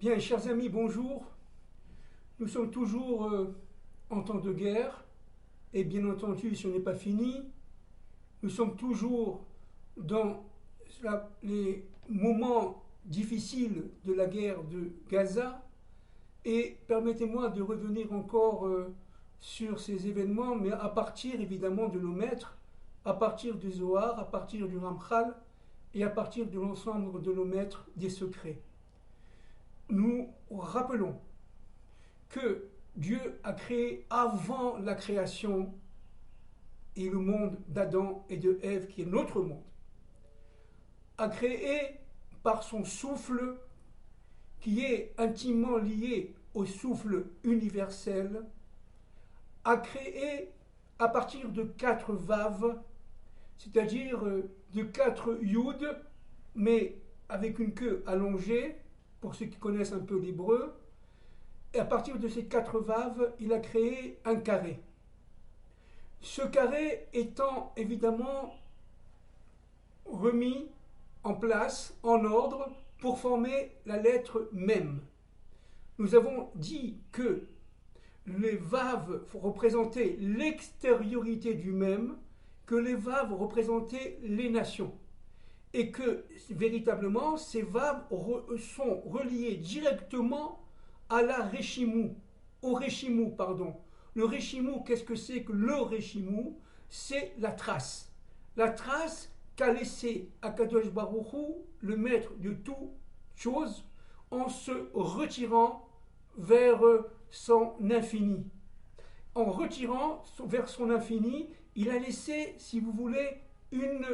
Bien, chers amis, bonjour. Nous sommes toujours en temps de guerre, et bien entendu, ce n'est pas fini. Nous sommes toujours dans les moments difficiles de la guerre de Gaza, et permettez-moi de revenir encore sur ces événements, mais à partir évidemment de nos maîtres, à partir du Zohar, à partir du Ramchal, et à partir de l'ensemble de nos maîtres des secrets. Nous rappelons que Dieu a créé avant la création et le monde d'Adam et de Ève, qui est notre monde, a créé par son souffle, qui est intimement lié au souffle universel, a créé à partir de 4 vaves, c'est-à-dire de 4 yud, mais avec une queue allongée, pour ceux qui connaissent un peu l'hébreu, et à partir de ces 4 vaves, il a créé un carré. Ce carré étant évidemment remis en place, en ordre, pour former la lettre Mem. Nous avons dit que les vaves représentaient l'extériorité du Mem, que les vaves représentaient les nations, et que véritablement ces vaves sont reliés directement à la Réchimou, au Réchimou, pardon. Le Réchimou, qu'est-ce que c'est que le Réchimou? C'est la trace qu'a laissé Akadosh Baruch Hu, le maître de toute chose, en se retirant vers son infini. En retirant vers son infini, il a laissé, si vous voulez, une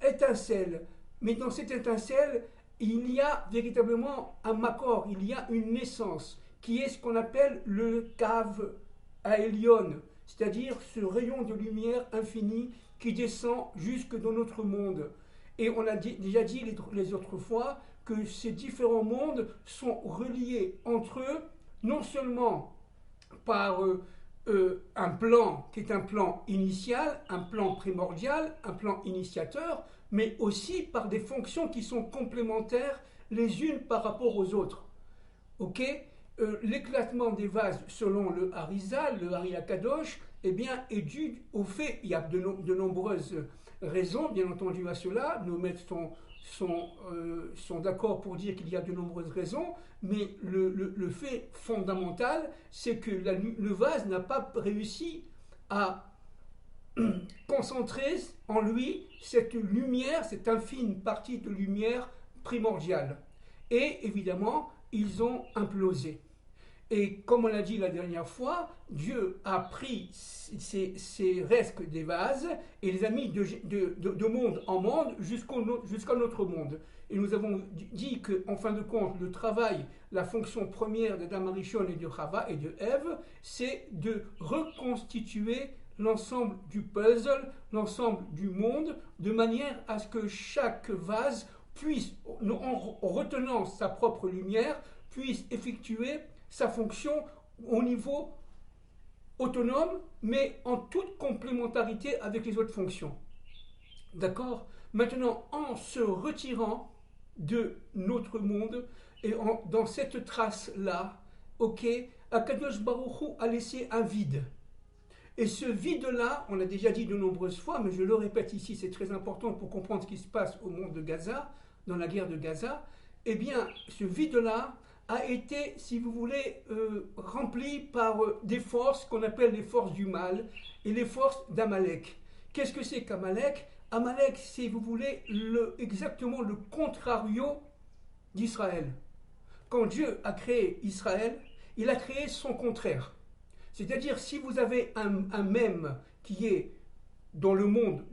étincelle. Mais dans cette étincelle, il y a véritablement un makor, il y a une naissance, qui est ce qu'on appelle le Kav Aelion, c'est-à-dire ce rayon de lumière infinie qui descend jusque dans notre monde. Et on a déjà dit les autres fois que ces différents mondes sont reliés entre eux, non seulement par un plan qui est un plan initial, un plan primordial, un plan initiateur, mais aussi par des fonctions qui sont complémentaires les unes par rapport aux autres. Ok? L'éclatement des vases selon le Harizal, le Hari Akadosh, eh bien, est dû au fait, il y a de nombreuses raisons, bien entendu, à cela. Nos maîtres sont d'accord pour dire qu'il y a de nombreuses raisons, mais le fait fondamental, c'est que le vase n'a pas réussi à concentrer en lui cette lumière, cette infime partie de lumière primordiale. Et évidemment, ils ont implosé. Et comme on l'a dit la dernière fois, Dieu a pris ces restes des vases et les a mis de monde en monde jusqu'à notre monde. Et nous avons dit qu'en fin de compte, le travail, la fonction première d'Adam Arishon et de Chava et de Ève, c'est de reconstituer l'ensemble du puzzle, l'ensemble du monde, de manière à ce que chaque vase puisse, en retenant sa propre lumière, puisse effectuer sa fonction au niveau autonome, mais en toute complémentarité avec les autres fonctions. D'accord? Maintenant, en se retirant de notre monde, et dans cette trace-là, ok, Akadosh Baruch Hu a laissé un vide. Et ce vide-là, on l'a déjà dit de nombreuses fois, mais je le répète ici, c'est très important pour comprendre ce qui se passe au monde de Gaza, dans la guerre de Gaza, eh bien, ce vide-là a été, si vous voulez, rempli par des forces qu'on appelle les forces du mal et les forces d'Amalek. Qu'est-ce que c'est qu'Amalek? Amalek, c'est, vous voulez, exactement le contrario d'Israël. Quand Dieu a créé Israël, il a créé son contraire. C'est-à-dire, si vous avez un mème qui est dans le monde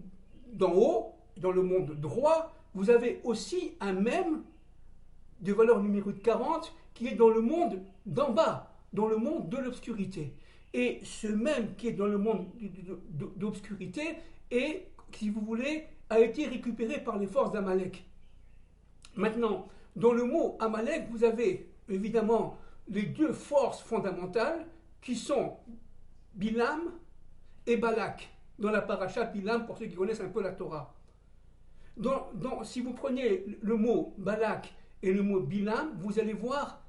d'en haut, dans le monde droit, vous avez aussi un mème de valeur numérique 40 qui est dans le monde d'en bas, dans le monde de l'obscurité. Et ce même qui est dans le monde d'obscurité est, si vous voulez, a été récupéré par les forces d'Amalek. Maintenant, dans le mot Amalek, vous avez évidemment les deux forces fondamentales qui sont Bilam et Balak, dans la paracha Bilam, pour ceux qui connaissent un peu la Torah. Si vous prenez le mot Balak et le mot Bilam, vous allez voir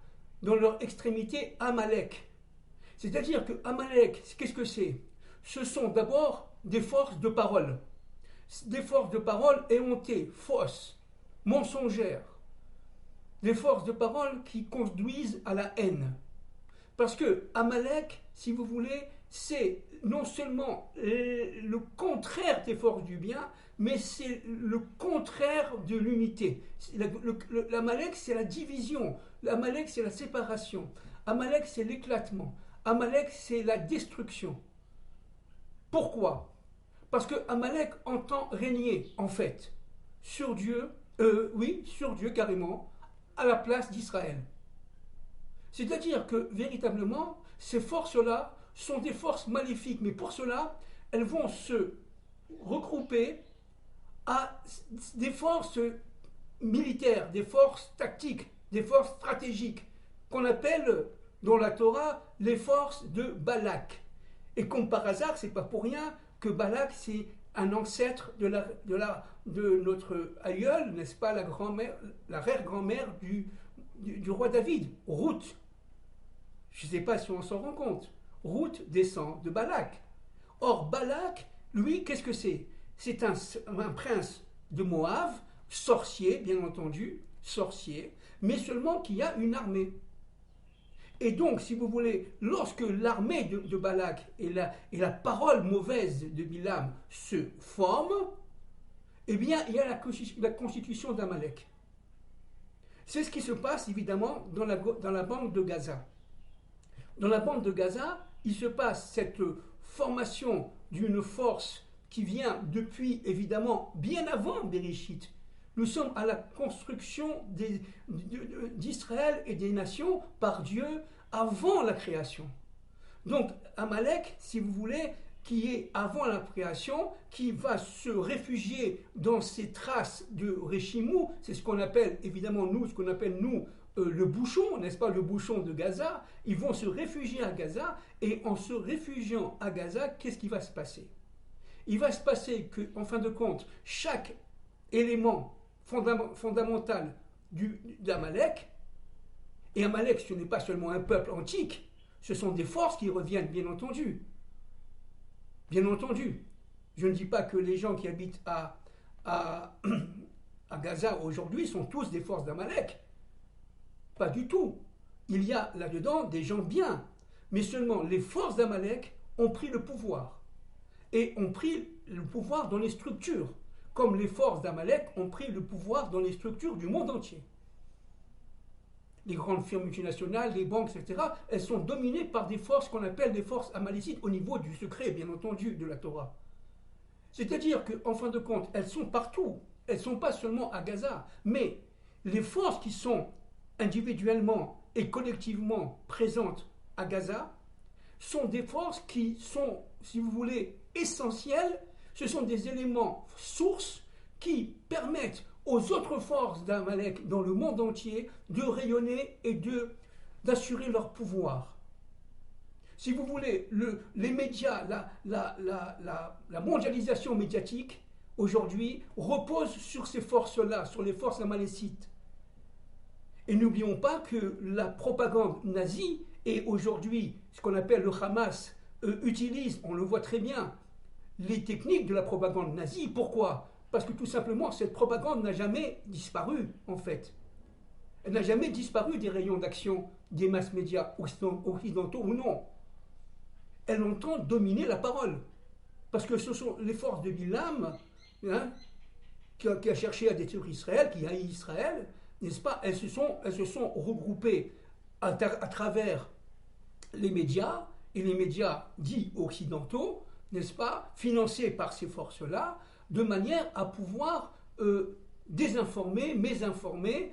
dans leur extrémité Amalek. C'est-à-dire que Amalek, qu'est-ce que c'est? Ce sont d'abord des forces de parole. Des forces de parole éhontées, fausses, mensongères. Des forces de parole qui conduisent à la haine. Parce que Amalek, si vous voulez, c'est non seulement le contraire des forces du bien, mais c'est le contraire de l'unité. L'Amalek, c'est la division. L'Amalek, c'est la séparation. Amalek, c'est l'éclatement. Amalek, c'est la destruction. Pourquoi? Parce que Amalek entend régner, en fait, sur Dieu, sur Dieu carrément, à la place d'Israël. C'est-à-dire que, véritablement, ces forces-là sont des forces maléfiques, mais pour cela, elles vont se regrouper à des forces militaires, des forces tactiques, des forces stratégiques, qu'on appelle dans la Torah les forces de Balak. Et comme par hasard, c'est pas pour rien que Balak, c'est un ancêtre de notre aïeul, n'est-ce pas, l'arrière-grand-mère du roi David, Ruth. Je ne sais pas si on s'en rend compte. Ruth descend de Balak. Or, Balak, lui, qu'est-ce que c'est? C'est un prince de Moab, sorcier, bien entendu, sorcier, mais seulement qui a une armée. Et donc, si vous voulez, lorsque l'armée de Balak et la parole mauvaise de Bilam se forment, eh bien, il y a la constitution d'Amalek. C'est ce qui se passe, évidemment, dans la bande de Gaza. Dans la bande de Gaza, il se passe cette formation d'une force qui vient depuis, évidemment, bien avant Bereshit. Nous sommes à la construction d'Israël et des nations par Dieu avant la création. Donc, Amalek, si vous voulez, qui est avant la création, qui va se réfugier dans ces traces de Réchimou, c'est ce qu'on appelle, évidemment, le bouchon, n'est-ce pas, le bouchon de Gaza. Ils vont se réfugier à Gaza, et en se réfugiant à Gaza, qu'est-ce qui va se passer? Il va se passer qu'en fin de compte, chaque élément fondamental d'Amalek, et Amalek, ce n'est pas seulement un peuple antique, ce sont des forces qui reviennent, bien entendu. Bien entendu. Je ne dis pas que les gens qui habitent à Gaza aujourd'hui sont tous des forces d'Amalek. Pas du tout. Il y a là-dedans des gens bien. Mais seulement les forces d'Amalek ont pris le pouvoir. Et ont pris le pouvoir dans les structures. Comme les forces d'Amalek ont pris le pouvoir dans les structures du monde entier. Les grandes firmes multinationales, les banques, etc., elles sont dominées par des forces qu'on appelle des forces amalécites au niveau du secret, bien entendu, de la Torah. C'est-à-dire qu'en fin de compte, elles sont partout. Elles ne sont pas seulement à Gaza. Mais les forces qui sont individuellement et collectivement présentes à Gaza sont des forces qui sont, si vous voulez, essentielles. Ce sont des éléments sources qui permettent aux autres forces d'Amalek dans le monde entier de rayonner et d'assurer leur pouvoir. Si vous voulez, les médias, la mondialisation médiatique, aujourd'hui, repose sur ces forces-là, sur les forces amalécites. Et n'oublions pas que la propagande nazie, et aujourd'hui, ce qu'on appelle le Hamas, utilise, on le voit très bien, les techniques de la propagande nazie. Pourquoi ? Parce que tout simplement, cette propagande n'a jamais disparu, en fait. Elle n'a jamais disparu des rayons d'action des masses médias occidentaux ou non. Elle entend dominer la parole. Parce que ce sont les forces de Bilam, qui a cherché à détruire Israël, qui haït Israël, n'est-ce pas? Elles se sont regroupées à travers les médias, et les médias dits occidentaux, n'est-ce pas, financés par ces forces-là, de manière à pouvoir désinformer, mésinformer,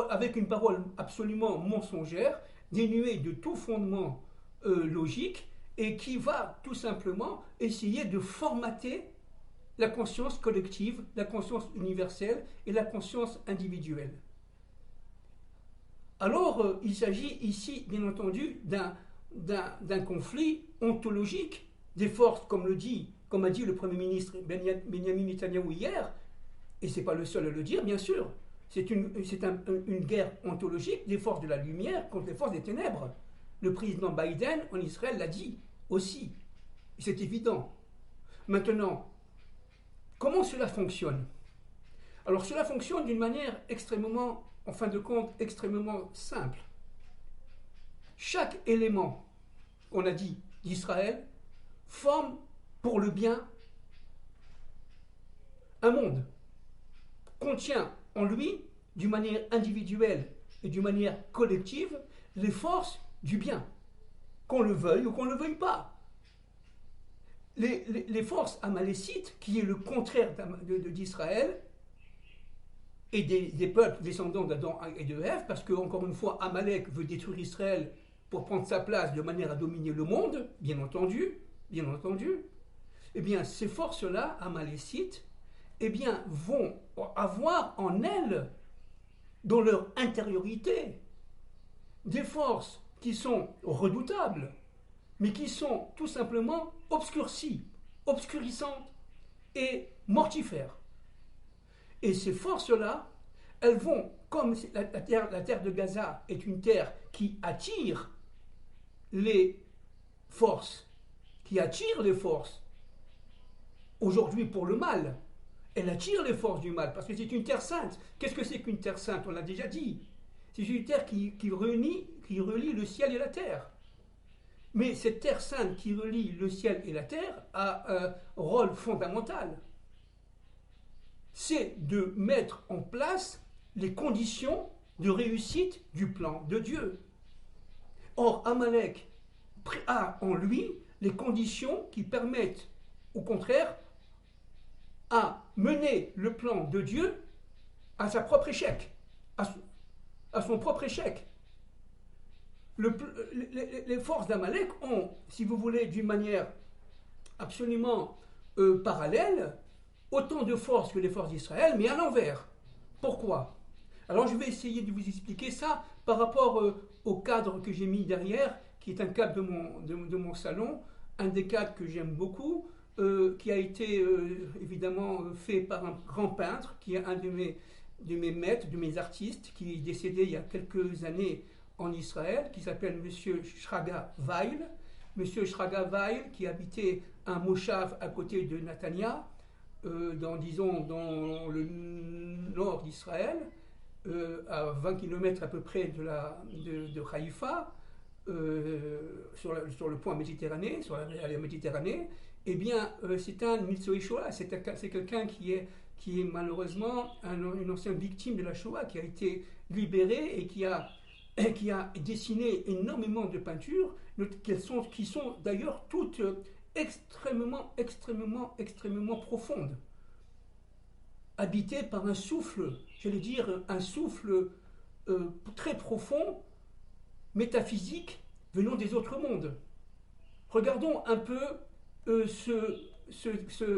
avec une parole absolument mensongère, dénuée de tout fondement logique, et qui va tout simplement essayer de formater la conscience collective, la conscience universelle et la conscience individuelle. Alors, il s'agit ici, bien entendu, d'un conflit ontologique des forces, comme a dit le Premier ministre Benjamin Netanyahou hier, et ce n'est pas le seul à le dire, bien sûr, une guerre ontologique des forces de la lumière contre les forces des ténèbres. Le président Biden en Israël l'a dit aussi. C'est évident. Maintenant, comment cela fonctionne? Alors cela fonctionne d'une manière extrêmement, en fin de compte, extrêmement simple. Chaque élément qu'on a dit d'Israël forme pour le bien un monde, contient en lui, d'une manière individuelle et d'une manière collective, les forces du bien, qu'on le veuille ou qu'on ne le veuille pas. Les forces amalécites, qui est le contraire d'Israël, et des peuples descendants d'Adam et de Ève, parce que, encore une fois, Amalek veut détruire Israël pour prendre sa place de manière à dominer le monde, bien entendu, eh bien, ces forces-là, amalécites, eh bien, vont avoir en elles, dans leur intériorité, des forces qui sont redoutables, mais qui sont tout simplement obscurcies, obscurissantes et mortifères. Et ces forces-là, elles vont, comme la terre de Gaza est une terre qui attire les forces, aujourd'hui pour le mal, elle attire les forces du mal, parce que c'est une terre sainte. Qu'est-ce que c'est qu'une terre sainte? On l'a déjà dit. C'est une terre qui relie le ciel et la terre. Mais cette terre sainte qui relie le ciel et la terre a un rôle fondamental. C'est de mettre en place les conditions de réussite du plan de Dieu. Or, Amalek a en lui les conditions qui permettent, au contraire, à mener le plan de Dieu à sa propre échec, à son propre échec. Les forces d'Amalek ont, si vous voulez, d'une manière absolument parallèle, autant de forces que les forces d'Israël, mais à l'envers. Pourquoi? Alors je vais essayer de vous expliquer ça par rapport au cadre que j'ai mis derrière, qui est un cadre de mon salon, un des cadres que j'aime beaucoup, qui a été évidemment fait par un grand peintre, qui est un de mes maîtres, de mes artistes, qui est décédé il y a quelques années en Israël, qui s'appelle M. Shraga Weil. M. Shraga Weil, qui habitait un moshav à côté de Netanya, dans le nord d'Israël, à 20 km à peu près de Haïfa, sur le point Méditerranée, sur la Méditerranée. Eh bien, c'est un Nitzoi Shoah, c'est quelqu'un qui est malheureusement une ancienne victime de la Shoah, qui a été libéré et qui a dessiné énormément de peintures, qui sont d'ailleurs toutes extrêmement profondes, habitées par un souffle, j'allais dire un souffle très profond, métaphysique, venant des autres mondes. Regardons un peu ce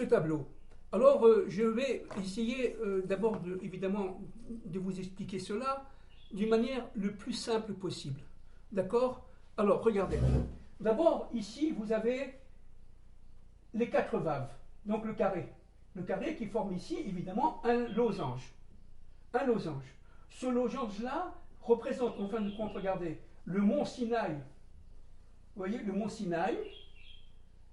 tableau. Alors, je vais essayer d'abord, évidemment, de vous expliquer cela d'une manière le plus simple possible. D'accord? Alors, regardez. D'abord, ici, vous avez les 4 vaves, donc le carré. Le carré qui forme ici, évidemment, un losange. Un losange. Ce losange-là représente, en fin de compte, regardez, le mont Sinaï. Vous voyez, le mont Sinaï.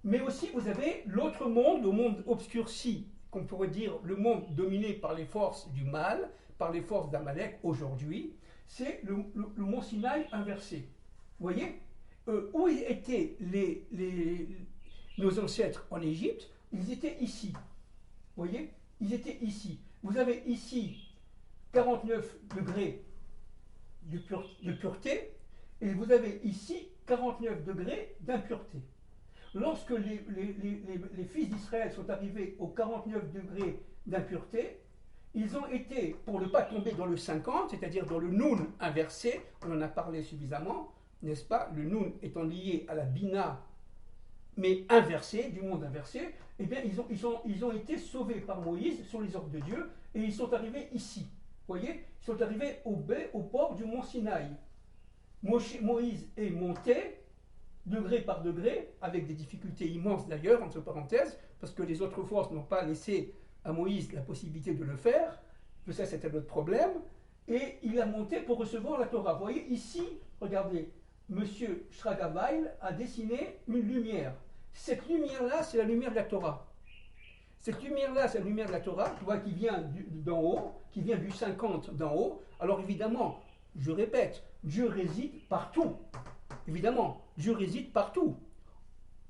Mais aussi, vous avez l'autre monde, le monde obscurci, qu'on pourrait dire le monde dominé par les forces du mal, par les forces d'Amalek aujourd'hui. C'est le mont Sinaï inversé. Vous voyez, où étaient nos ancêtres en Égypte? Ils étaient ici. Vous voyez, ils étaient ici. Vous avez ici 49 degrés de pureté, et vous avez ici 49 degrés d'impureté. Lorsque les fils d'Israël sont arrivés aux 49 degrés d'impureté, ils ont été, pour ne pas tomber dans le 50, c'est-à-dire dans le Noun inversé, on en a parlé suffisamment, n'est-ce pas? Le Noun étant lié à la Bina, mais inversé, du monde inversé, eh bien ils ont été sauvés par Moïse sur les ordres de Dieu, et ils sont arrivés ici. Vous voyez? Ils sont arrivés au port du mont Sinaï. Moïse est monté, degré par degré, avec des difficultés immenses d'ailleurs, entre parenthèses, parce que les autres forces n'ont pas laissé à Moïse la possibilité de le faire, que ça c'était notre problème, et il a monté pour recevoir la Torah. Vous voyez ici, regardez, Monsieur Schragavail a dessiné une lumière. Cette lumière-là, c'est la lumière de la Torah. Cette lumière-là, c'est la lumière de la Torah, tu vois, qui vient d'en haut, qui vient du 50 d'en haut. Alors évidemment, je répète, Dieu réside partout. Évidemment, Dieu réside partout.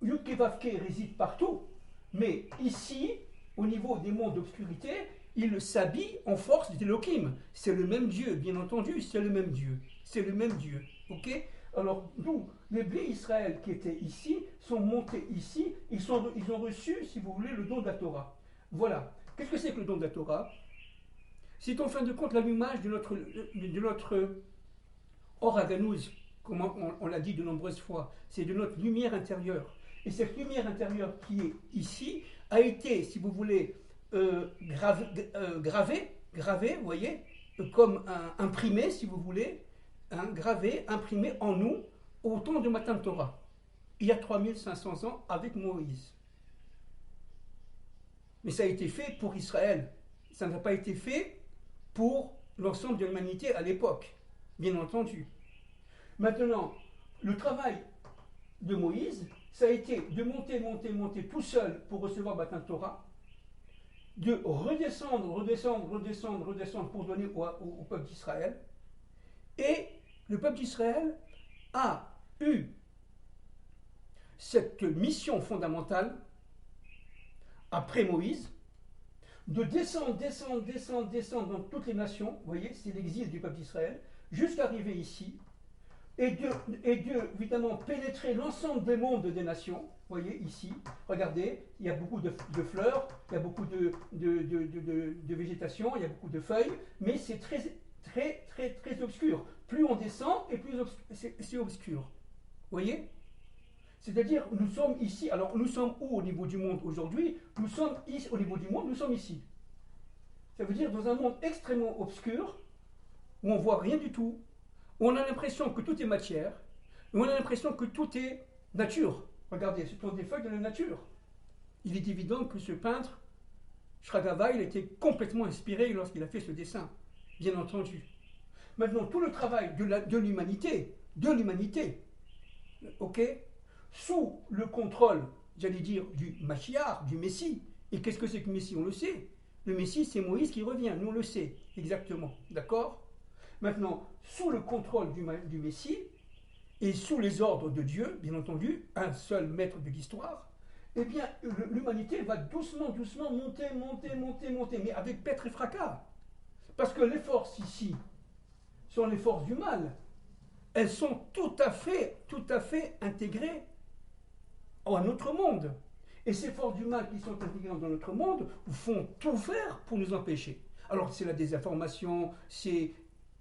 Yudke Vavke réside partout. Mais ici, au niveau des mondes d'obscurité, il s'habille en force d'Elohim. C'est le même Dieu, bien entendu, c'est le même Dieu. C'est le même Dieu. Ok? Alors, nous, les blés Israël qui étaient ici, sont montés ici, ils ont reçu, si vous voulez, le don de la Torah. Voilà. Qu'est-ce que c'est que le don de la Torah? C'est en fin de compte l'allumage de notre Oraganouz, comme on l'a dit de nombreuses fois. C'est de notre lumière intérieure. Et cette lumière intérieure qui est ici a été, si vous voulez, gravée, vous voyez, comme imprimée, si vous voulez, gravé, imprimé en nous au temps de Matan Torah, il y a 3500 ans avec Moïse. Mais ça a été fait pour Israël. Ça n'a pas été fait pour l'ensemble de l'humanité à l'époque, bien entendu. Maintenant, le travail de Moïse, ça a été de monter tout seul pour recevoir Matan Torah, de redescendre pour donner au peuple d'Israël. Et le peuple d'Israël a eu cette mission fondamentale, après Moïse, de descendre dans toutes les nations, vous voyez, c'est l'exil du peuple d'Israël, jusqu'à arriver ici, et de évidemment pénétrer l'ensemble des mondes des nations, vous voyez, ici, regardez, il y a beaucoup de fleurs, il y a beaucoup de végétation, il y a beaucoup de feuilles, mais c'est très obscur. Plus on descend, et plus c'est obscur. Vous voyez? C'est-à-dire, nous sommes ici. Alors, nous sommes où au niveau du monde aujourd'hui? Nous sommes ici, au niveau du monde, nous sommes ici. Ça veut dire dans un monde extrêmement obscur, où on ne voit rien du tout, où on a l'impression que tout est matière, où on a l'impression que tout est nature. Regardez, ce sont des feuilles de la nature. Il est évident que ce peintre, Schragavail, il était complètement inspiré lorsqu'il a fait ce dessin, bien entendu. Maintenant, tout le travail de l'humanité, ok, sous le contrôle, j'allais dire, du Mashiach, du Messie. Et qu'est-ce que c'est que le Messie? On le sait. Le Messie, c'est Moïse qui revient, nous on le sait, exactement, d'accord? Maintenant, sous le contrôle du Messie, et sous les ordres de Dieu, bien entendu, un seul maître de l'histoire, eh bien, l'humanité va doucement monter, mais avec pètre et fracas. Parce que les forces ici sont les forces du mal. Elles sont tout à fait intégrées à notre monde. Et ces forces du mal qui sont intégrées dans notre monde font tout faire pour nous empêcher. Alors c'est la désinformation, c'est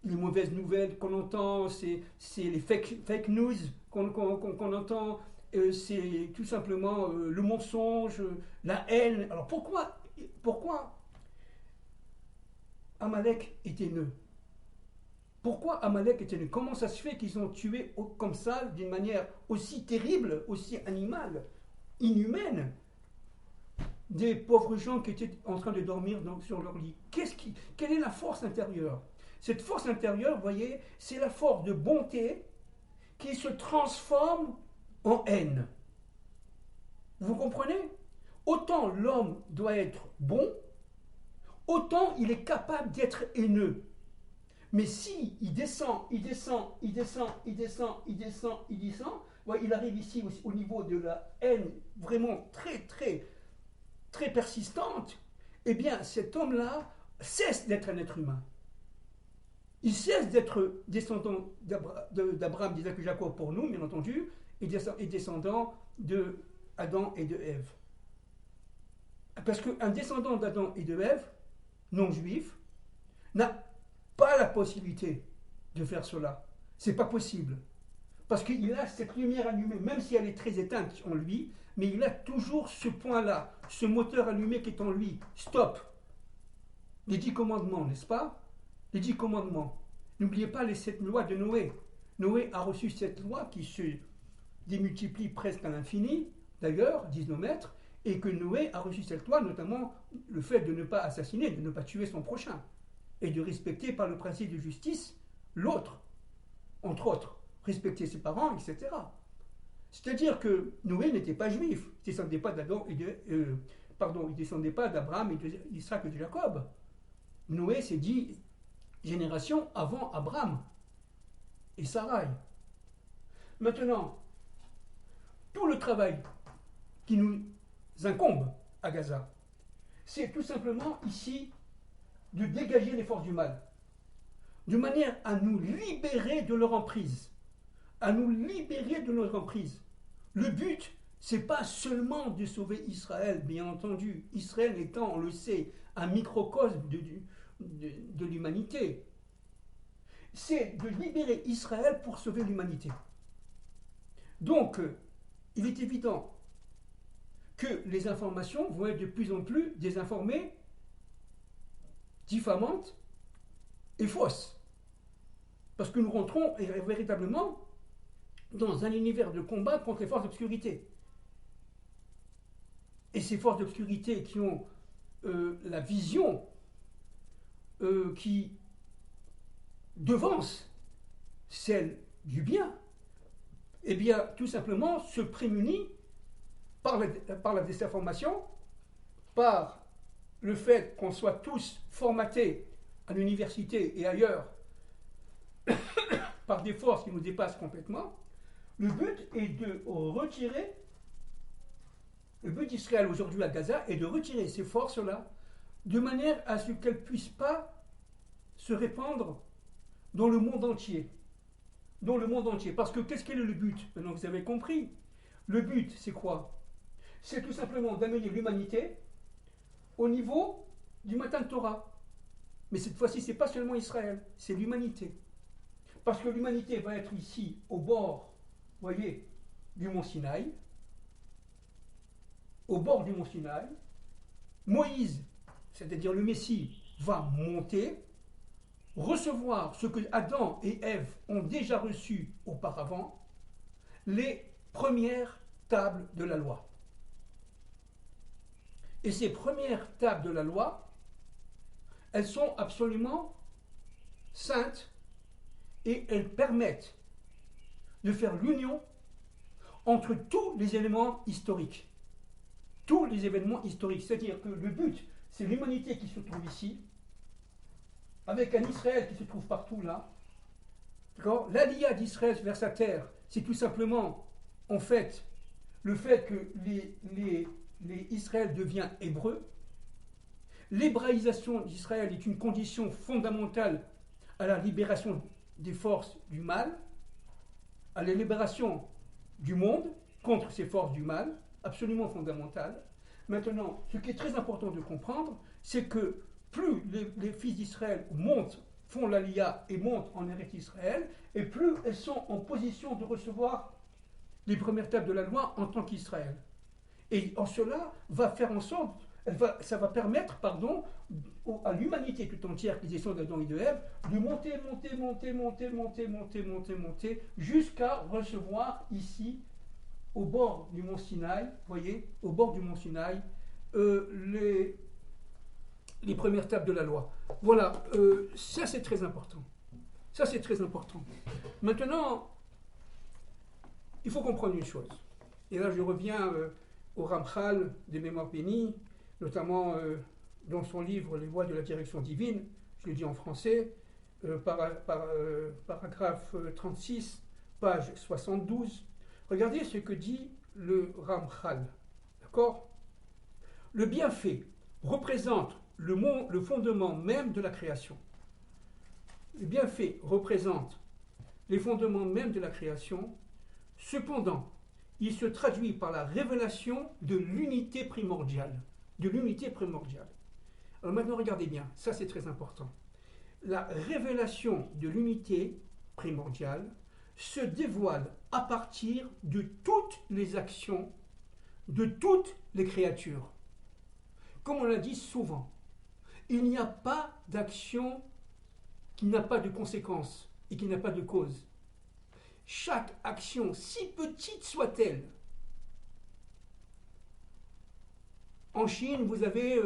les mauvaises nouvelles qu'on entend, c'est les fake news qu'on entend, c'est tout simplement le mensonge, la haine. Alors pourquoi Amalek est haineux? Pourquoi Amalek est haineux? Comment ça se fait qu'ils ont tué comme ça, d'une manière aussi terrible, aussi animale, inhumaine, des pauvres gens qui étaient en train de dormir sur leur lit? Quelle est la force intérieure? Cette force intérieure, vous voyez, c'est la force de bonté qui se transforme en haine. Vous comprenez? Autant l'homme doit être bon, autant il est capable d'être haineux. Mais si il descend, il arrive ici au niveau de la haine vraiment très persistante, eh bien cet homme-là cesse d'être un être humain. Il cesse d'être descendant d'Abraham, d'Isaac et Jacob pour nous, bien entendu, et descendant de Adam et de Ève. Parce qu'un descendant d'Adam et de Ève, non juif, n'a pas la possibilité de faire cela. C'est pas possible. Parce qu'il a cette lumière allumée, même si elle est très éteinte en lui, mais il a toujours ce point-là, ce moteur allumé qui est en lui. Stop. Les 10 commandements, n'est-ce pas? Les 10 commandements. N'oubliez pas les 7 lois de Noé. Noé a reçu cette loi qui se démultiplie presque à l'infini, d'ailleurs, disent nos maîtres, et que Noé a reçu cette loi, notamment le fait de ne pas assassiner, de ne pas tuer son prochain. et de respecter par le principe de justice l'autre, entre autres, respecter ses parents, etc. C'est-à-dire que Noé n'était pas juif, il ne descendait pas il descendait pas d'Abraham et d'Isaac et de Jacob. Noé, c'est 10 générations avant Abraham et Sarai. Maintenant, tout le travail qui nous incombe à Gaza, c'est tout simplement ici de dégager les forces du mal, de manière à nous libérer de leur emprise, à nous libérer de leur emprise. Le but, c'est pas seulement de sauver Israël, bien entendu, Israël étant, on le sait, un microcosme de l'humanité. C'est de libérer Israël pour sauver l'humanité. Donc, il est évident que les informations vont être de plus en plus désinformées, diffamantes et fausses. Parce que nous rentrons véritablement dans un univers de combat contre les forces d'obscurité. Et ces forces d'obscurité qui ont la vision qui devance celle du bien, eh bien, tout simplement se prémunit par la désinformation, par le fait qu'on soit tous formatés à l'université et ailleurs par des forces qui nous dépassent complètement. Le but est de retirer, le but d'Israël aujourd'hui à Gaza est de retirer ces forces-là de manière à ce qu'elles ne puissent pas se répandre dans le monde entier. Dans le monde entier. Parce que qu'est-ce qu'est le but? Maintenant vous avez compris. Le but, c'est quoi? C'est tout simplement d'amener l'humanité au niveau du matin de Torah. Mais cette fois-ci, ce n'est pas seulement Israël, c'est l'humanité. Parce que l'humanité va être ici, au bord, voyez, du mont Sinaï. Au bord du mont Sinaï. Moïse, c'est-à-dire le Messie, va monter, recevoir ce que Adam et Ève ont déjà reçu auparavant, les premières tables de la loi. Et ces premières tables de la loi, elles sont absolument saintes et elles permettent de faire l'union entre tous les éléments historiques. Tous les événements historiques. C'est-à-dire que le but, c'est l'humanité qui se trouve ici, avec un Israël qui se trouve partout là. L'aliyah d'Israël vers sa terre, c'est tout simplement, en fait, le fait que Israël devient hébreu. L'hébraïsation d'Israël est une condition fondamentale à la libération des forces du mal, à la libération du monde contre ces forces du mal, absolument fondamentale. Maintenant, ce qui est très important de comprendre, c'est que plus les fils d'Israël font l'aliyah et montent en Eretz Israël, et plus elles sont en position de recevoir les premières tables de la loi en tant qu'Israël. Et en cela va faire en sorte, ça va permettre, à l'humanité tout entière qui descend d'Adam et de Ève, de monter, jusqu'à recevoir ici, au bord du mont Sinaï, voyez, au bord du mont Sinaï, les premières tables de la loi. Voilà, ça c'est très important. Ça c'est très important. Maintenant, il faut comprendre une chose. Et là je reviens au Ramchal des Mémoires bénies, notamment dans son livre Les voies de la direction divine, je l'ai dit en français, paragraphe 36, page 72. Regardez ce que dit le Ramchal. D'accord? Le bienfait représente le fondement même de la création. Le bienfait représente les fondements même de la création. Cependant, il se traduit par la révélation de l'unité primordiale. De l'unité primordiale. Alors maintenant, regardez bien, ça c'est très important. La révélation de l'unité primordiale se dévoile à partir de toutes les actions, de toutes les créatures. Comme on l'a dit souvent, il n'y a pas d'action qui n'a pas de conséquences et qui n'a pas de cause. Chaque action, si petite soit-elle, en Chine, vous avez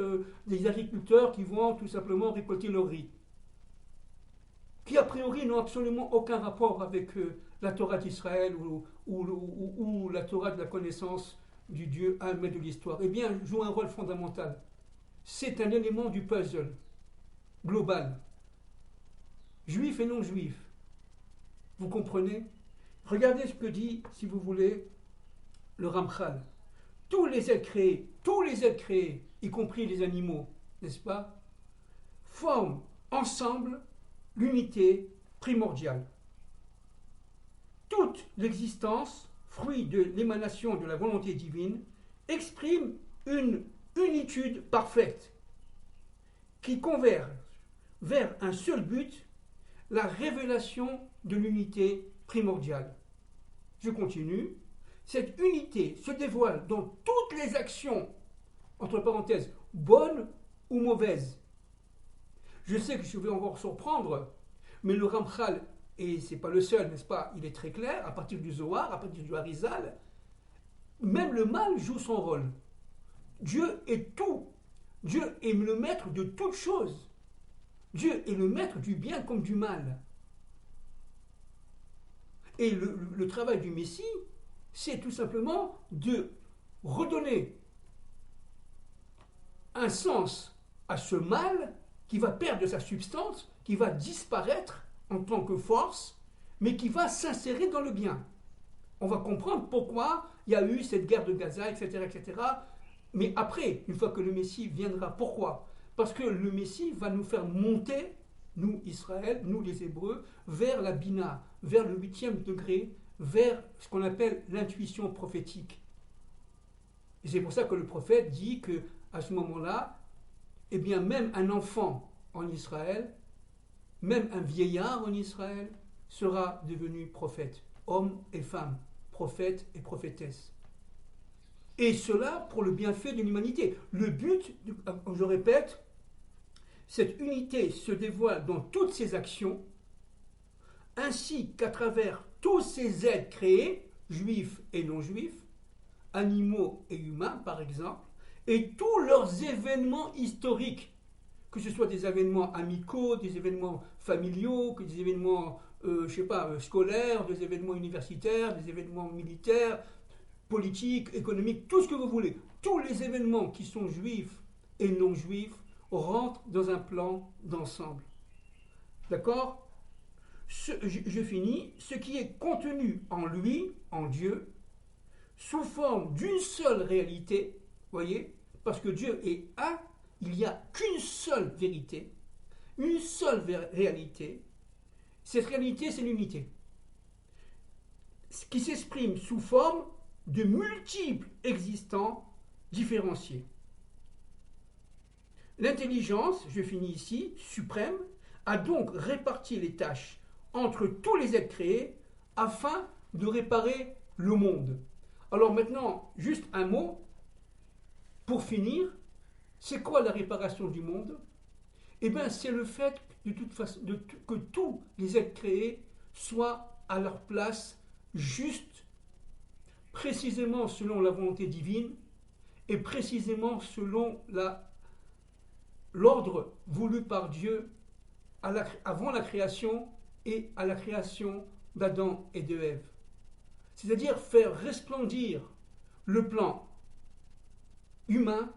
des agriculteurs qui vont tout simplement récolter leur riz. qui a priori n'ont absolument aucun rapport avec la Torah d'Israël ou la Torah de la connaissance du Dieu un de l'histoire, eh bien, jouent un rôle fondamental. C'est un élément du puzzle global, juif et non juif. Vous comprenez? Regardez ce que dit, si vous voulez, le Ramchal. Tous les êtres créés, y compris les animaux, n'est-ce pas, forment ensemble l'unité primordiale. Toute l'existence, fruit de l'émanation de la volonté divine, exprime une unitude parfaite qui converge vers un seul but, la révélation de l'unité primordiale. Je continue. Cette unité se dévoile dans toutes les actions, entre parenthèses, bonnes ou mauvaises. Je sais que je vais encore surprendre, mais le Ramchal, et ce n'est pas le seul, n'est-ce pas, il est très clair, à partir du Zohar, à partir du Harizal, même le mal joue son rôle. Dieu est tout. Dieu est le maître de toutes choses. Dieu est le maître du bien comme du mal. Et le travail du Messie, c'est tout simplement de redonner un sens à ce mal qui va perdre sa substance, qui va disparaître en tant que force, mais qui va s'insérer dans le bien. On va comprendre pourquoi il y a eu cette guerre de Gaza, etc., etc. Mais après, une fois que le Messie viendra, pourquoi? Parce que le Messie va nous faire monter, nous, Israël, nous, les Hébreux, vers la Bina, vers le 8e degré, vers ce qu'on appelle l'intuition prophétique. Et c'est pour ça que le prophète dit qu'à ce moment-là, eh bien, même un enfant en Israël, même un vieillard en Israël, sera devenu prophète, homme et femme, prophète et prophétesse. Et cela pour le bienfait de l'humanité. Le but, je répète, cette unité se dévoile dans toutes ses actions, ainsi qu'à travers tous ces êtres créés, juifs et non juifs, animaux et humains par exemple, et tous leurs événements historiques, que ce soit des événements amicaux, des événements familiaux, des événements scolaires, des événements universitaires, des événements militaires, politiques, économiques, tout ce que vous voulez. Tous les événements qui sont juifs et non juifs rentrent dans un plan d'ensemble. D'accord? Je finis. Ce qui est contenu en lui, en Dieu, sous forme d'une seule réalité, voyez, parce que Dieu est un, il n'y a qu'une seule vérité, une seule réalité. Cette réalité, c'est l'unité, qui s'exprime sous forme de multiples existants différenciés. L'intelligence, je finis ici, suprême, a donc réparti les tâches entre tous les êtres créés afin de réparer le monde. Alors maintenant, juste un mot, pour finir, c'est quoi la réparation du monde? Eh bien, c'est le fait que tous les êtres créés soient à leur place juste, précisément selon la volonté divine et précisément selon l'ordre voulu par Dieu avant la création et à la création d'Adam et de Ève. C'est-à-dire faire resplendir le plan humain,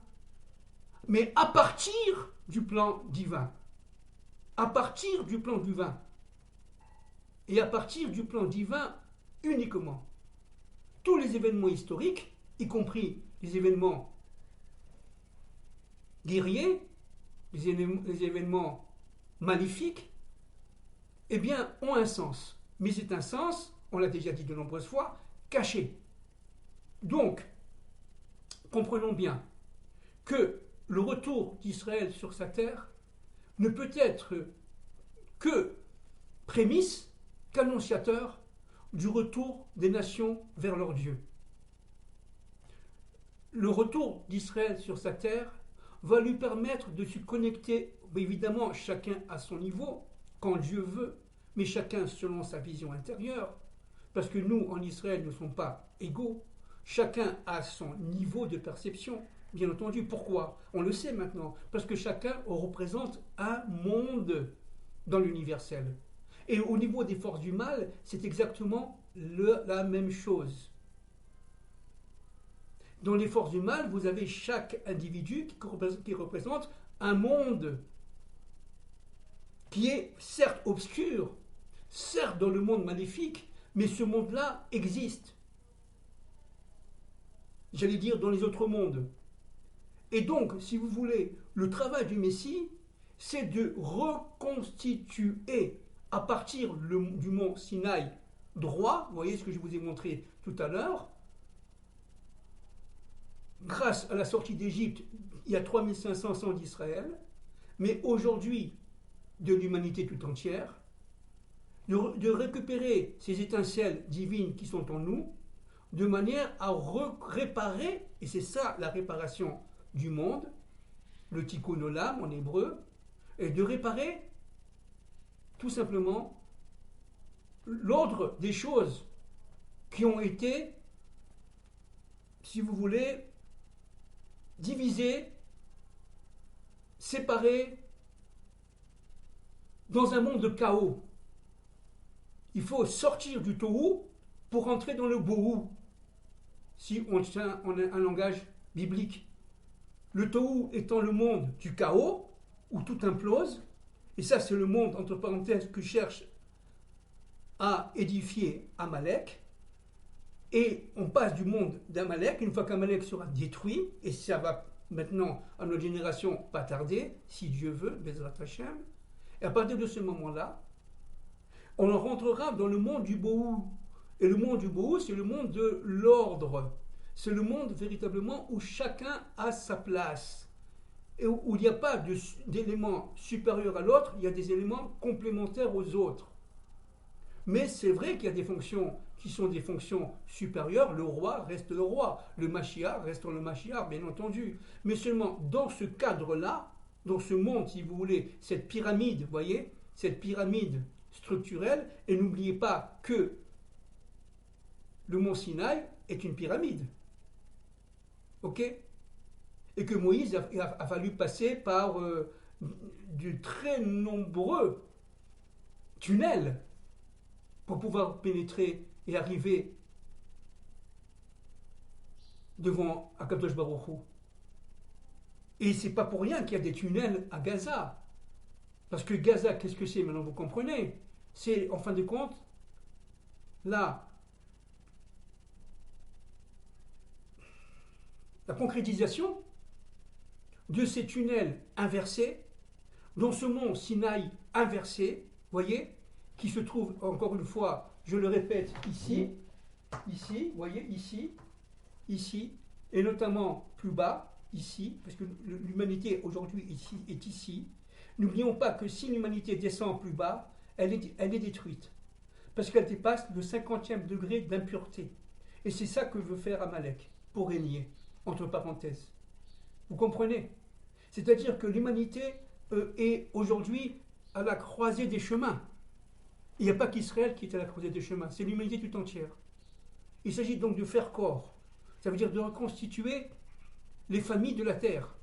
mais à partir du plan divin. À partir du plan divin. Et à partir du plan divin uniquement. Tous les événements historiques, y compris les événements guerriers, les événements maléfiques, eh bien, ont un sens. Mais c'est un sens, on l'a déjà dit de nombreuses fois, caché. Donc, comprenons bien que le retour d'Israël sur sa terre ne peut être que prémisse, qu'annonciateur du retour des nations vers leur Dieu. Le retour d'Israël sur sa terre va lui permettre de se connecter, évidemment chacun à son niveau, quand Dieu veut, mais chacun selon sa vision intérieure, parce que nous, en Israël, nous ne sommes pas égaux, chacun a son niveau de perception, bien entendu. Pourquoi? On le sait maintenant, parce que chacun représente un monde dans l'universel. Et au niveau des forces du mal, c'est exactement la même chose. Dans les forces du mal, vous avez chaque individu qui représente un monde qui est certes obscur, certes dans le monde maléfique, mais ce monde-là existe. J'allais dire dans les autres mondes. Et donc, si vous voulez, le travail du Messie, c'est de reconstituer à partir du mont Sinaï droit, vous voyez ce que je vous ai montré tout à l'heure, grâce à la sortie d'Égypte, il y a 3500 ans d'Israël, mais aujourd'hui, de l'humanité tout entière, de récupérer ces étincelles divines qui sont en nous, de manière à réparer, et c'est ça la réparation du monde, le tikkun olam en hébreu, et de réparer tout simplement l'ordre des choses qui ont été, si vous voulez, divisées, séparées, dans un monde de chaos. Il faut sortir du tohu pour entrer dans le bohu, si on tient en un langage biblique. Le tohu étant le monde du chaos, où tout implose, et ça c'est le monde, entre parenthèses, que cherche à édifier Amalek, et on passe du monde d'Amalek, une fois qu'Amalek sera détruit, et ça va maintenant à notre génération pas tarder, si Dieu veut, Bezrat Hashem, et à partir de ce moment-là, on rentrera dans le monde du bohu. Et le monde du bohu, c'est le monde de l'ordre. C'est le monde véritablement où chacun a sa place. Et où il n'y a pas d'éléments supérieurs à l'autre, il y a des éléments complémentaires aux autres. Mais c'est vrai qu'il y a des fonctions qui sont des fonctions supérieures. Le roi reste le roi. Le Mashiach reste le Mashiach, bien entendu. Mais seulement dans ce cadre-là, dans ce monde, si vous voulez, cette pyramide, vous voyez, cette pyramide structurelle, et n'oubliez pas que le mont Sinaï est une pyramide. Ok? Et que Moïse a fallu passer par de très nombreux tunnels pour pouvoir pénétrer et arriver devant Akadosh Baruch Hu. Et c'est pas pour rien qu'il y a des tunnels à Gaza. Parce que Gaza, qu'est-ce que c'est maintenant, vous comprenez? C'est, en fin de compte, la concrétisation de ces tunnels inversés, dans ce mont Sinaï inversé, voyez, qui se trouve, encore une fois, je le répète, ici, voyez, ici, et notamment plus bas, ici, parce que l'humanité aujourd'hui est ici. N'oublions pas que si l'humanité descend plus bas, elle est détruite, parce qu'elle dépasse le 50e degré d'impureté. Et c'est ça que veut faire Amalek, pour régner, entre parenthèses. Vous comprenez? C'est-à-dire que l'humanité est aujourd'hui à la croisée des chemins. Il n'y a pas qu'Israël qui est à la croisée des chemins, c'est l'humanité tout entière. Il s'agit donc de faire corps. Ça veut dire de reconstituer les familles de la terre.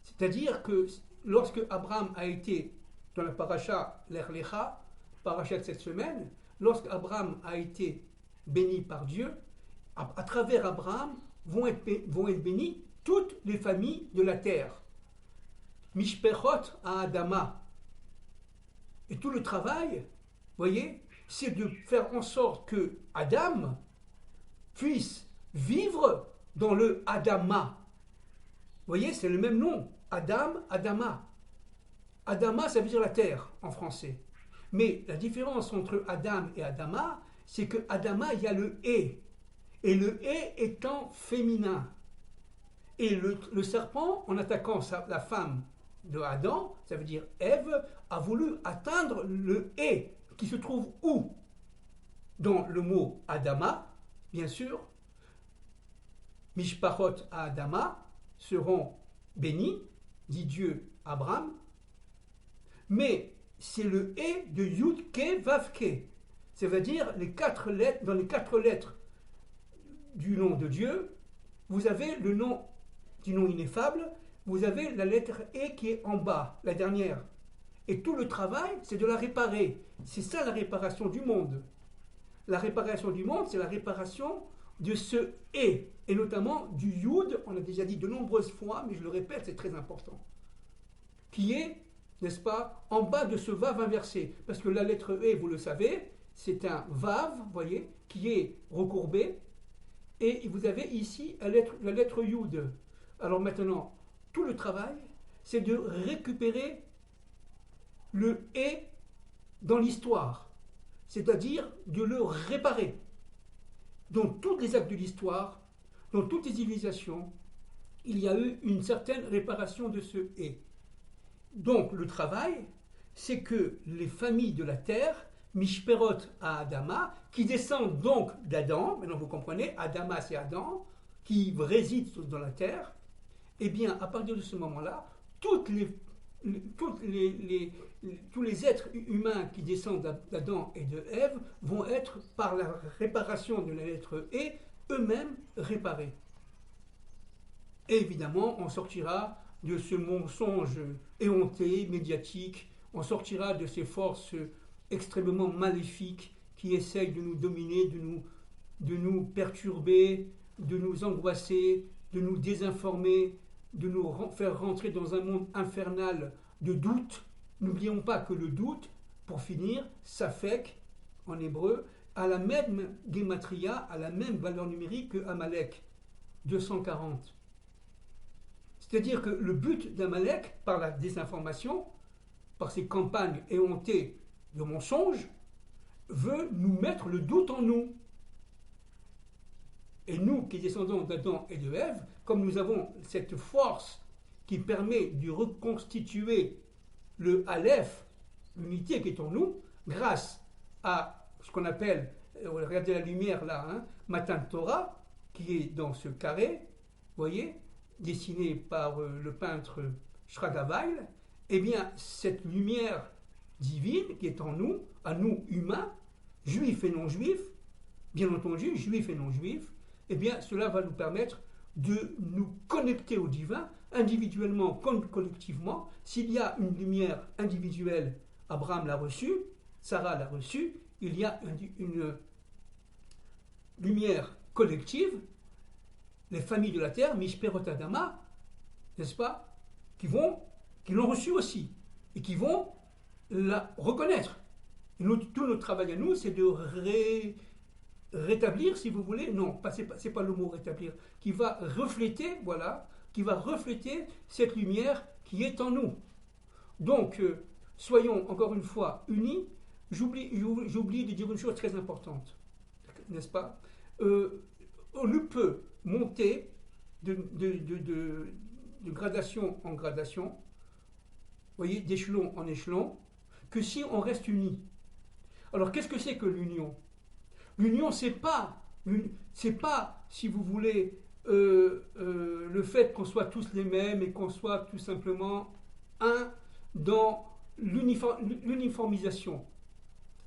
C'est-à-dire que lorsque Abraham a été dans la paracha Lech Lecha, paracha de cette semaine, lorsque Abraham a été béni par Dieu, à travers Abraham vont être bénies toutes les familles de la terre. Mishpechot à Adama. Et tout le travail, voyez, c'est de faire en sorte que Adam puisse vivre dans le Adama. Vous voyez, c'est le même nom. Adam, Adama. Adama, ça veut dire la terre en français. Mais la différence entre Adam et Adama, c'est que Adama, il y a le et. Et le et étant féminin. Et le serpent, en attaquant la femme de Adam, ça veut dire Ève, a voulu atteindre le et, qui se trouve où? Dans le mot Adama, bien sûr. Mishpachot à Adama seront bénis, dit Dieu à Abraham. Mais c'est le et de Yud Ke Vav Ke. Ça veut dire dans les 4 lettres du nom de Dieu, vous avez le nom du nom ineffable, vous avez la lettre E qui est en bas, la dernière. Et tout le travail, c'est de la réparer. C'est ça la réparation du monde. La réparation du monde, c'est la réparation de ce et notamment du yud, on a déjà dit de nombreuses fois, mais je le répète, c'est très important, qui est, n'est-ce pas, en bas de ce vav inversé. Parce que la lettre E, vous le savez, c'est un vav, vous voyez, qui est recourbé, et vous avez ici la lettre yud. Alors maintenant, tout le travail, c'est de récupérer le et dans l'histoire, c'est-à-dire de le réparer. Dans tous les actes de l'histoire, dans toutes les civilisations, il y a eu une certaine réparation de ce et. Donc le travail, c'est que les familles de la terre, Mishperot à Adama, qui descendent donc d'Adam, maintenant vous comprenez, Adama c'est Adam, qui réside dans la terre, et bien à partir de ce moment-là, tous les êtres humains qui descendent d'Adam et de Ève vont être, par la réparation de la lettre E, eux-mêmes réparés. Et évidemment, on sortira de ce mensonge éhonté, médiatique, on sortira de ces forces extrêmement maléfiques qui essayent de nous dominer, de nous perturber, de nous angoisser, de nous désinformer, de nous faire rentrer dans un monde infernal de doute. N'oublions pas que le doute, pour finir, safek, en hébreu, a la même gematria, a la même valeur numérique que Amalek, 240. C'est-à-dire que le but d'Amalek, par la désinformation, par ses campagnes éhontées de mensonges, veut nous mettre le doute en nous. Et nous qui descendons d'Adam et de Ève, comme nous avons cette force qui permet de reconstituer le Aleph, l'unité qui est en nous, grâce à ce qu'on appelle, regardez la lumière là, hein, Matan Torah, qui est dans ce carré, vous voyez, dessiné par le peintre Shragavail, eh bien cette lumière divine qui est en nous, à nous humains, juifs et non juifs, bien entendu, juifs et non juifs, eh bien cela va nous permettre de nous connecter au divin, individuellement comme collectivement. S'il y a une lumière individuelle, Abraham l'a reçue, Sarah l'a reçue, il y a une lumière collective, les familles de la terre, Mishperot Adama, n'est-ce pas, qui l'ont reçue aussi, et qui vont la reconnaître. Et tout notre travail à nous, c'est de rétablir, si vous voulez, non, c'est pas le mot rétablir, qui va refléter, voilà, qui va refléter cette lumière qui est en nous. Donc, soyons encore une fois unis. J'oublie de dire une chose très importante, n'est-ce pas? On ne peut monter de gradation en gradation, vous voyez, d'échelon en échelon, que si on reste unis. Alors, qu'est-ce que c'est que l'union? L'union, c'est pas, si vous voulez, le fait qu'on soit tous les mêmes et qu'on soit tout simplement un dans l'uniformisation.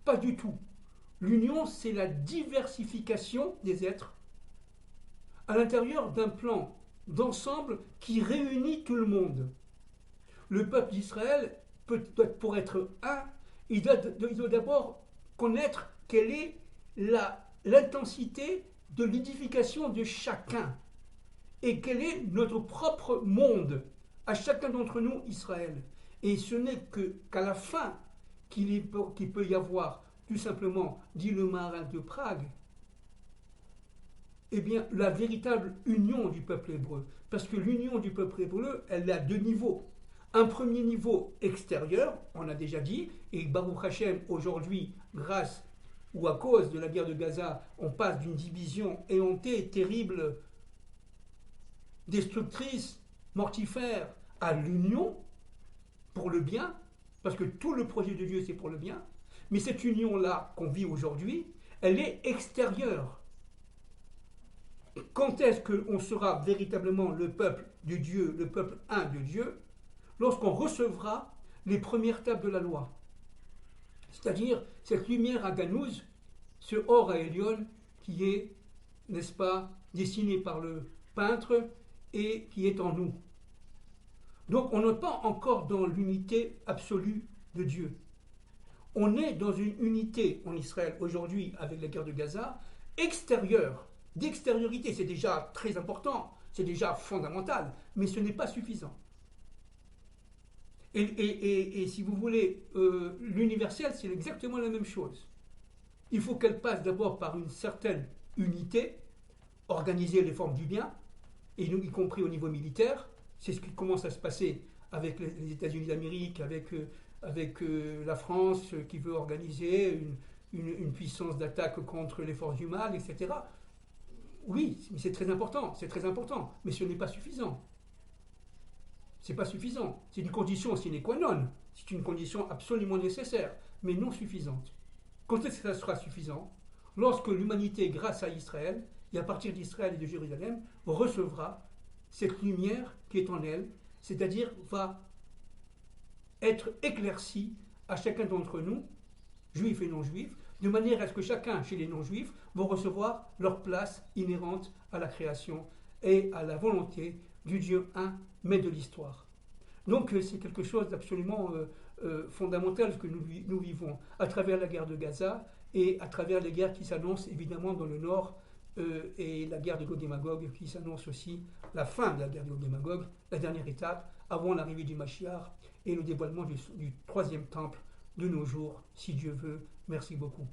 Pas du tout. L'union, c'est la diversification des êtres à l'intérieur d'un plan d'ensemble qui réunit tout le monde. Le peuple d'Israël, pour être un, il doit d'abord connaître quelle est l'intensité de l'édification de chacun et quel est notre propre monde à chacun d'entre nous, Israël. Et ce n'est qu'à la fin qu'il peut y avoir, tout simplement, dit le Maharal de Prague, eh bien, la véritable union du peuple hébreu. Parce que l'union du peuple hébreu, elle a deux niveaux. Un premier niveau extérieur, on a déjà dit, et Baruch Hashem, aujourd'hui, grâce ou à cause de la guerre de Gaza, on passe d'une division éhontée, terrible, destructrice, mortifère, à l'union pour le bien, parce que tout le projet de Dieu, c'est pour le bien. Mais cette union-là qu'on vit aujourd'hui, elle est extérieure. Quand est-ce qu'on sera véritablement le peuple de Dieu, le peuple un de Dieu? Lorsqu'on recevra les premières tables de la loi. C'est-à-dire cette lumière à Ganouz, ce or à Elion, qui est, n'est-ce pas, dessiné par le peintre et qui est en nous. Donc on n'est pas encore dans l'unité absolue de Dieu. On est dans une unité en Israël aujourd'hui avec la guerre de Gaza, extérieure, d'extériorité. C'est déjà très important, c'est déjà fondamental, mais ce n'est pas suffisant. Et si vous voulez, l'universel, c'est exactement la même chose. Il faut qu'elle passe d'abord par une certaine unité, organiser les formes du bien, et y compris au niveau militaire. C'est ce qui commence à se passer avec les États-Unis d'Amérique, avec la France qui veut organiser une puissance d'attaque contre les forces du mal, etc. Oui, c'est très important, mais ce n'est pas suffisant. C'est pas suffisant. C'est une condition sine qua non. C'est une condition absolument nécessaire, mais non suffisante. Quand est-ce que ça sera suffisant? Lorsque l'humanité, grâce à Israël, et à partir d'Israël et de Jérusalem, recevra cette lumière qui est en elle, c'est-à-dire va être éclaircie à chacun d'entre nous, juifs et non-juifs, de manière à ce que chacun, chez les non-juifs, vont recevoir leur place inhérente à la création et à la volonté du Dieu un, mais de l'histoire. Donc c'est quelque chose d'absolument fondamental ce que nous vivons à travers la guerre de Gaza et à travers les guerres qui s'annoncent évidemment dans le nord et la guerre de Gog et Magog qui s'annonce aussi, la fin de la guerre de Gog et Magog, la dernière étape avant l'arrivée du Mashiach et le dévoilement du troisième temple de nos jours, si Dieu veut. Merci beaucoup.